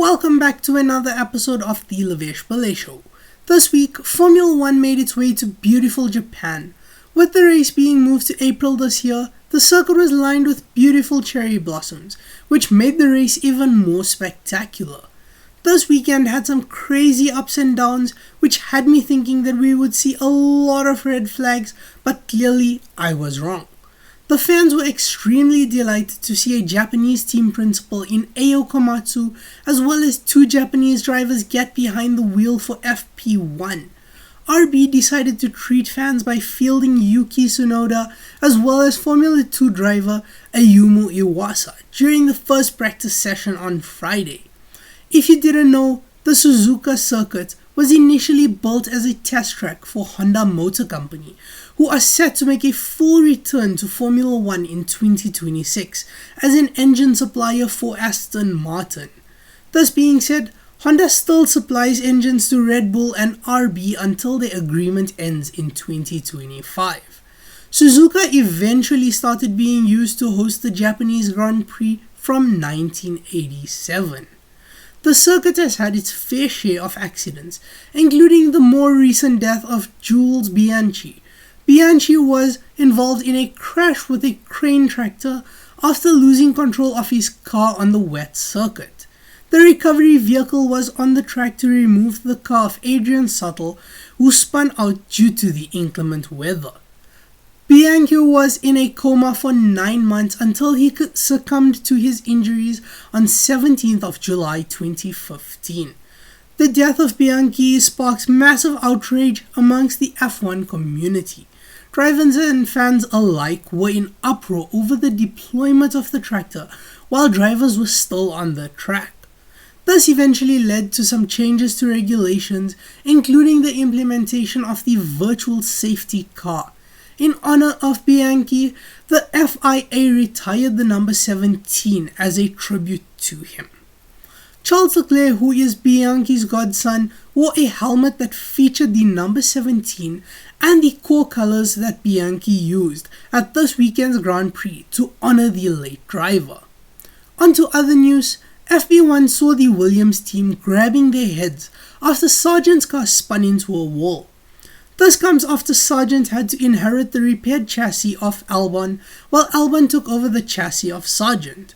Welcome back to another episode of the Lavesh Show. This week, Formula 1 made its way to beautiful Japan. With the race being moved to April this year, the circuit was lined with beautiful cherry blossoms, which made the race even more spectacular. This weekend had some crazy ups and downs, which had me thinking that we would see a lot of red flags, but clearly I was wrong. The fans were extremely delighted to see a Japanese team principal in Ayo Komatsu, as well as two Japanese drivers get behind the wheel for FP1. RB decided to treat fans by fielding Yuki Tsunoda as well as Formula 2 driver Ayumu Iwasa during the first practice session on Friday. If you didn't know, the Suzuka circuit was initially built as a test track for Honda Motor Company, who are set to make a full return to Formula 1 in 2026 as an engine supplier for Aston Martin. This being said, Honda still supplies engines to Red Bull and RB until their agreement ends in 2025. Suzuka eventually started being used to host the Japanese Grand Prix from 1987. The circuit has had its fair share of accidents, including the more recent death of Jules Bianchi. Bianchi was involved in a crash with a crane tractor after losing control of his car on the wet circuit. The recovery vehicle was on the track to remove the car of Adrian Suttles, who spun out due to the inclement weather. Bianchi was in a coma for 9 months until he succumbed to his injuries on 17th of July 2015. The death of Bianchi sparks massive outrage amongst the F1 community. Drivers and fans alike were in uproar over the deployment of the tractor while drivers were still on the track. This eventually led to some changes to regulations, including the implementation of the virtual safety car. In honor of Bianchi, the FIA retired the number 17 as a tribute to him. Charles Leclerc, who is Bianchi's godson, wore a helmet that featured the number 17 and the core colors that Bianchi used at this weekend's Grand Prix to honor the late driver. On to other news, FP1 saw the Williams team grabbing their heads after Sargent's car spun into a wall. This comes after Sargent had to inherit the repaired chassis of Albon, while Albon took over the chassis of Sargent.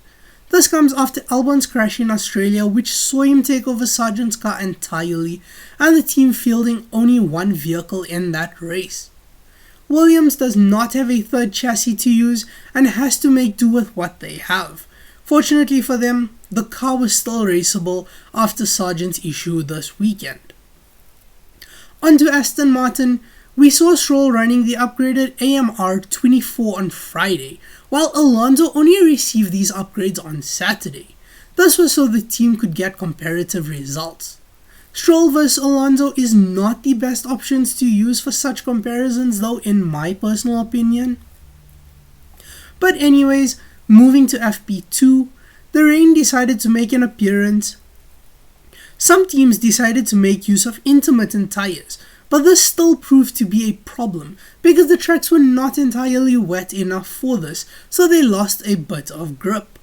This comes after Albon's crash in Australia, which saw him take over Sargent's car entirely, and the team fielding only one vehicle in that race. Williams does not have a third chassis to use and has to make do with what they have. Fortunately for them, the car was still raceable after Sargent's issue this weekend. On to Aston Martin, we saw Stroll running the upgraded AMR 24 on Friday, while Alonso only received these upgrades on Saturday. This was so the team could get comparative results. Stroll vs Alonso is not the best options to use for such comparisons though, in my personal opinion. But anyways, moving to FP2, the rain decided to make an appearance. Some teams decided to make use of intermittent tires, but this still proved to be a problem because the tracks were not entirely wet enough for this, so they lost a bit of grip.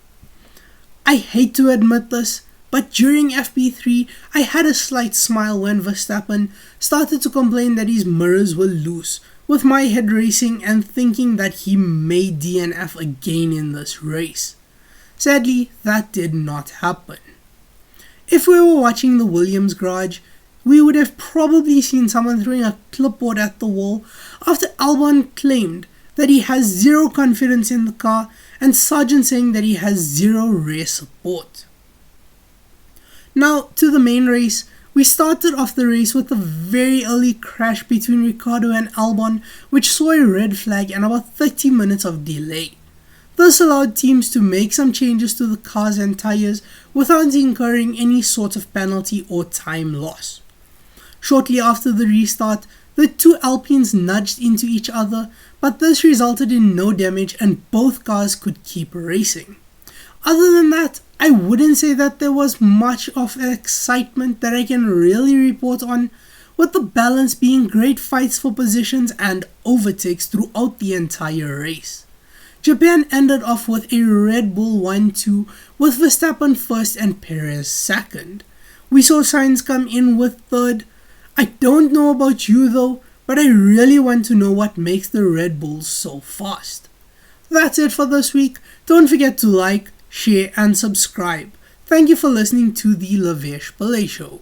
I hate to admit this, but during FP3 I had a slight smile when Verstappen started to complain that his mirrors were loose, with my head racing and thinking that he may DNF again in this race. Sadly, that did not happen. If we were watching the Williams garage, we would have probably seen someone throwing a clipboard at the wall after Albon claimed that he has zero confidence in the car and Sargent saying that he has zero rear support. Now to the main race, we started off the race with a very early crash between Ricciardo and Albon, which saw a red flag and about 30 minutes of delay. This allowed teams to make some changes to the cars and tires without incurring any sort of penalty or time loss. Shortly after the restart, the two Alpines nudged into each other, but this resulted in no damage and both cars could keep racing. Other than that, I wouldn't say that there was much of excitement that I can really report on, with the balance being great fights for positions and overtakes throughout the entire race. Japan ended off with a Red Bull 1-2 with Verstappen first and Perez second. We saw Sainz come in with third. I don't know about you though, but I really want to know what makes the Red Bulls so fast. That's it for this week. Don't forget to like, share and subscribe. Thank you for listening to the Lavesh Show.